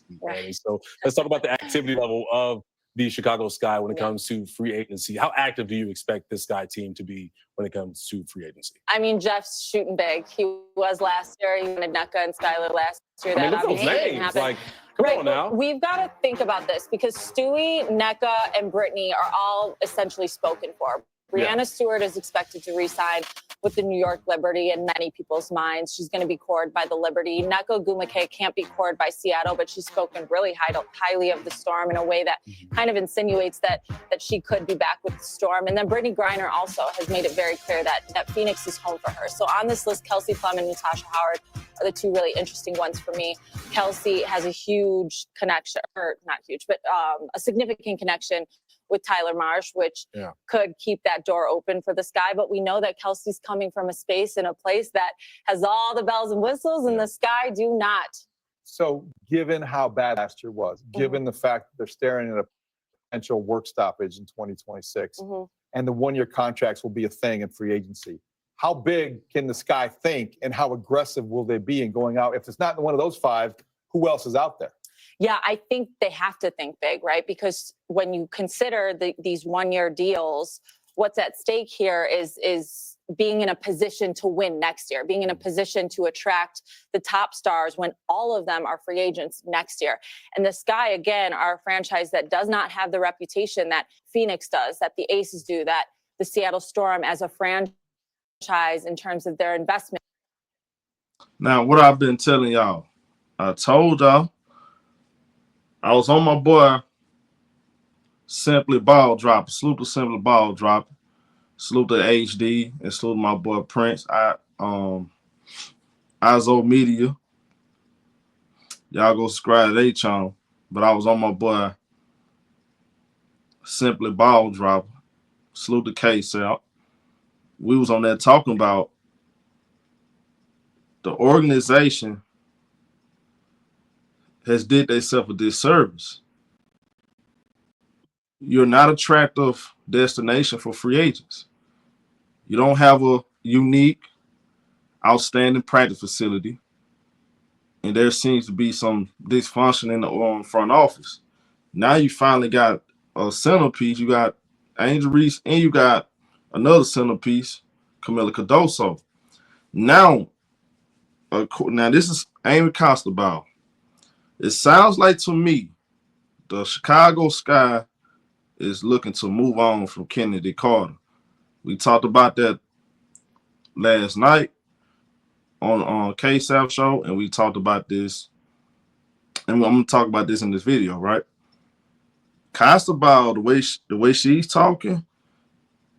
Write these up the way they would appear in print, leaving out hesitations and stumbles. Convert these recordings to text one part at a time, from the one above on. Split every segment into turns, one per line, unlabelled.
agency. Right. So let's talk about the activity level of the Chicago Sky when it comes to free agency. How active do you expect this Sky team to be when it comes to free agency?
I mean, Jeff's shooting big. He was last year. He wanted Nneka and Skylar last year.
That obviously didn't happen. Like, come on now.
We've got to think about this because Stewie, Nneka, and Brittany are all essentially spoken for. Brianna Stewart is expected to re-sign with the New York Liberty in many people's minds. She's going to be cored by the Liberty. Nneka Ogwumike can't be cored by Seattle, but she's spoken really highly of the Storm in a way that kind of insinuates that she could be back with the Storm. And then Brittany Griner also has made it very clear that Phoenix is home for her. So on this list, Kelsey Plum and Natasha Howard are the two really interesting ones for me. Kelsey has a huge connection, or not huge, but a significant connection with Tyler Marsh, which could keep that door open for the Sky. But we know that Kelsey's coming from a space and a place that has all the bells and whistles, and the Sky do not.
So given how bad last year was, given the fact that they're staring at a potential work stoppage in 2026, and the one-year contracts will be a thing in free agency, how big can the Sky think, and how aggressive will they be in going out? If it's not one of those five, who else is out there?
Yeah, I think they have to think big, right? Because when you consider these one-year deals, what's at stake here is being in a position to win next year, being in a position to attract the top stars when all of them are free agents next year. And the Sky, again, are a franchise that does not have the reputation that Phoenix does, that the Aces do, that the Seattle Storm as a franchise in terms of their investment.
Now, what I've been telling y'all, I told y'all, I was on my boy Simply Ball Dropper. Salute to Simply Ball Dropper. Salute to HD and salute to my boy Prince. ISO Media. Y'all go subscribe to their channel. But I was on my boy Simply Ball Dropper. Salute to K-Sal. We was on there talking about the organization has did themselves a disservice. You're not an attractive destination for free agents. You don't have a unique, outstanding practice facility. And there seems to be some dysfunction in the front office. Now you finally got a centerpiece. You got Angel Reese and you got another centerpiece, Camila Cardoso. Now this is Amy Costabile. It sounds like to me the Chicago Sky is looking to move on from Kennedy Carter. We talked about that last night on K-Sal show, and we talked about this, and I'm going to talk about this in this video, right? Costabile, the way she's talking,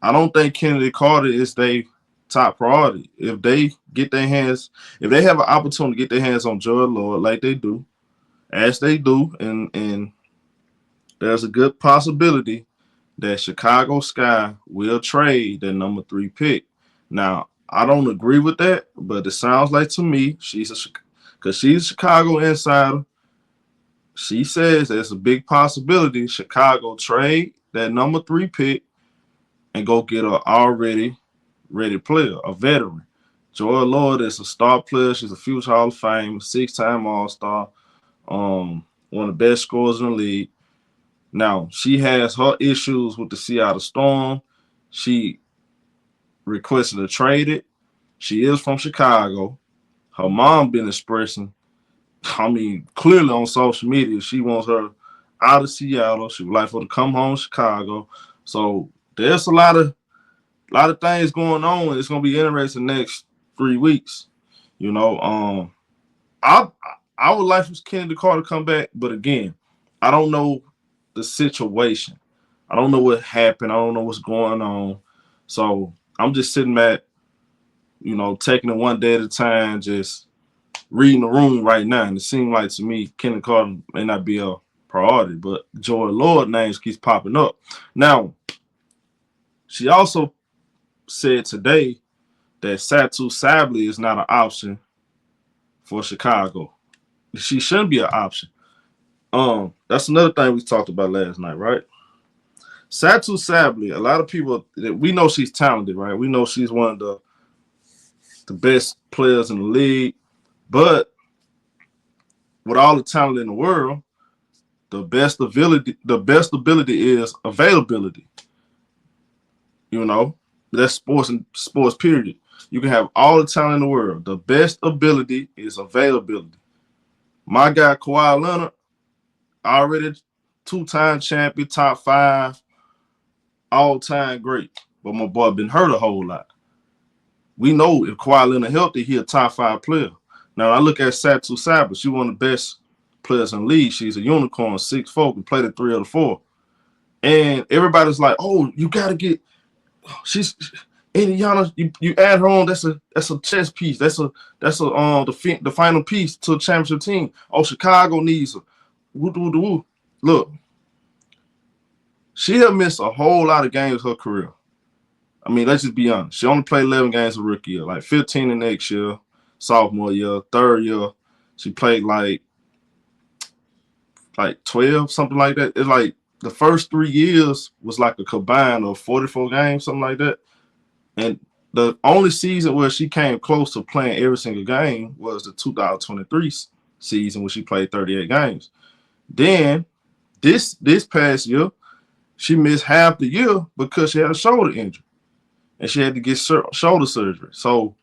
I don't think Kennedy Carter is their top priority. If they get their hands, if they have an opportunity to get their hands on Jewell Loyd like they do, as they do, and there's a good possibility that Chicago Sky will trade their number 3 pick. Now, I don't agree with that, but it sounds like to me, because she's a Chicago insider, she says there's a big possibility Chicago trade that number 3 pick and go get an already ready player, a veteran. Jewell Loyd is a star player. She's a future Hall of Fame, 6-time All-Star, one of the best scorers in the league. Now, she has her issues with the Seattle Storm. She requested to trade it. She is from Chicago. Her mom been expressing, I mean, clearly on social media, she wants her out of Seattle. She would like for her to come home to Chicago. So there's a lot of things going on. It's going to be interesting next 3 weeks. You know, I would like for Kennedy Carter to come back, but again, I don't know the situation. I don't know what happened. I don't know what's going on. So I'm just sitting back, you know, taking it one day at a time, just reading the room right now. And it seems like to me, Kennedy Carter may not be a priority, but Jewell Loyd names keeps popping up. Now, she also said today that Satu Sabally is not an option for Chicago. She shouldn't be an option. That's another thing we talked about last night, right? Satu Sabally, a lot of people, we know she's talented, right? We know she's one of the best players in the league, but with all the talent in the world, the best ability is availability. You know, that's sports period. You can have all the talent in the world. The best ability is availability. My guy Kawhi Leonard, already 2-time champion, top 5, all-time great. But my boy been hurt a whole lot. We know if Kawhi Leonard healthy, he a top 5 player. Now I look at Satu Sabat. She one of the best players in the league. She's a unicorn, 6'4", can play the 3 or the 4. And everybody's like, "Oh, you gotta get." She's Indiana. You add her on. That's a chess piece. That's the final piece to a championship team. Oh, Chicago needs her. Woo. Look, she have missed a whole lot of games her career. I mean, let's just be honest. She only played 11 games a rookie year, like 15 the next year, sophomore year, third year. She played like 12, something like that. It's like the first 3 years was like a combine of 44 games, something like that. And the only season where she came close to playing every single game was the 2023 season, where she played 38 games. Then this past year, she missed half the year because she had a shoulder injury, and she had to get shoulder surgery. So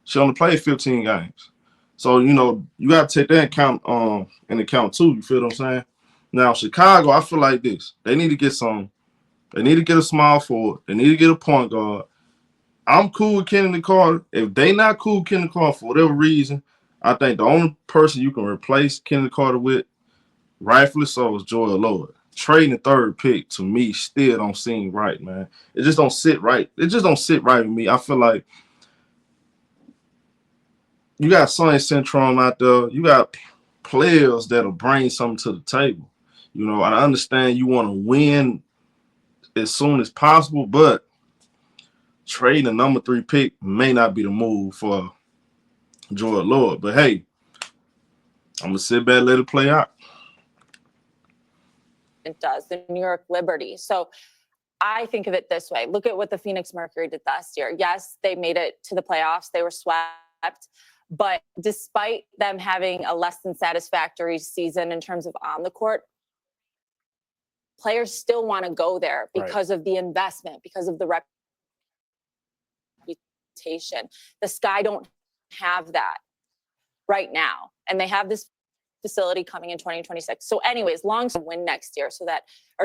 she only played 15 games. So, you know, you got to take that in account too. You feel what I'm saying? Now, Chicago, I feel like this. They need to get a small forward. They need to get a point guard. I'm cool with Kennedy Carter. If they not cool with Kennedy Carter for whatever reason, I think the only person you can replace Kennedy Carter with, rightfully so, is Jewell Loyd. Trading the 3rd pick, to me, still don't seem right, man. It just don't sit right. It just don't sit right with me. I feel like you got Sonny Centron out there. You got players that'll bring something to the table. You know, I understand you want to win as soon as possible, but trading the number 3 pick may not be the move for Jewell Loyd. But hey, I'm gonna sit back and let it play out.
It does, the New York Liberty. So I think of it this way. Look at what the Phoenix Mercury did last year. Yes, they made it to the playoffs. They were swept. But despite them having a less than satisfactory season in terms of on the court, players still want to go there because of the investment, because of the reputation. The Sky don't have that right now. And they have this facility coming in 2026. So anyways, long term win next year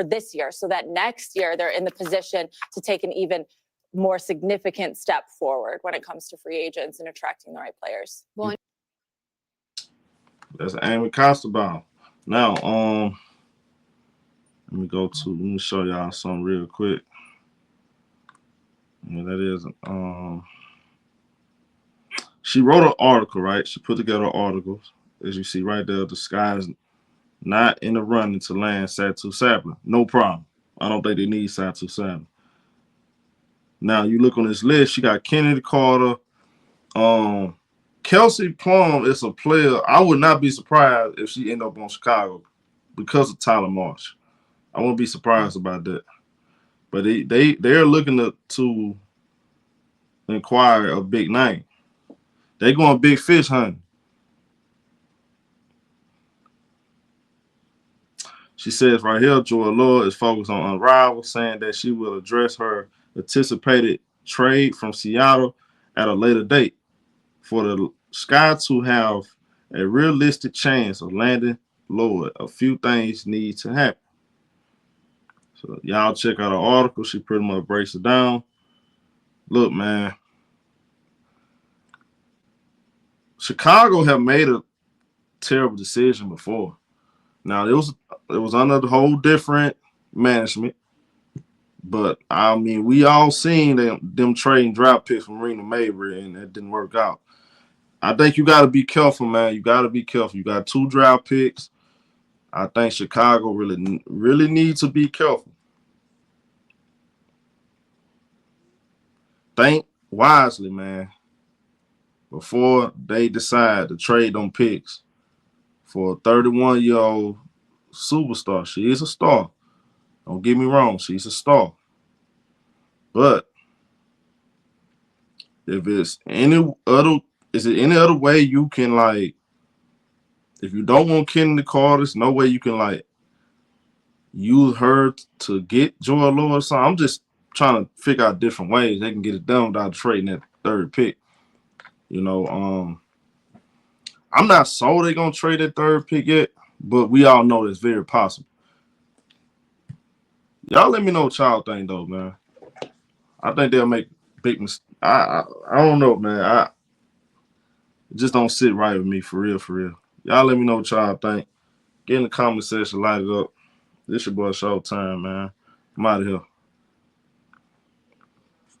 this year, so that next year they're in the position to take an even more significant step forward when it comes to free agents and attracting the right players. Well,
that's Amy Costabile. Now, let me show y'all something real quick. Yeah, that is, she wrote an article, right? She put together articles. As you see right there, the Sky is not in the running to land Satu Sabat. No problem. I don't think they need Satu Sabat. Now, you look on this list, she got Kennedy Carter. Kelsey Plum is a player. I would not be surprised if she end up on Chicago because of Tyler Marsh. I wouldn't be surprised about that. But they're looking to inquire a big name. They going big fish hunting. She says right here, Jewell Loyd is focused on Unrivaled, saying that she will address her anticipated trade from Seattle at a later date. For the Sky to have a realistic chance of landing Loyd, a few things need to happen. So y'all check out her article. She pretty much breaks it down. Look, man, Chicago have made a terrible decision before. Now, it was under the whole different management. But, I mean, we all seen them trading draft picks from Marina Mabry, and that didn't work out. I think you got to be careful, man. You got to be careful. You got 2 draft picks. I think Chicago really needs to be careful. Think wisely, man, before they decide to trade them picks for a 31-year-old superstar. She is a star. Don't get me wrong. She's a star. But if it's any other way you can, like, If you don't want Kennedy Carter, there's no way you can like use her to get Jewell Loyd or something. I'm just trying to figure out different ways they can get it done without trading that third pick. You know, I'm not sold they're gonna trade that third pick yet, but we all know it's very possible. Y'all let me know what y'all think though, man. I think they'll make big mistakes. I don't know, man. It just don't sit right with me for real, for real. Y'all let me know what y'all think. Get in the comment section, light it up. This your boy Showtime, man. I'm out of here.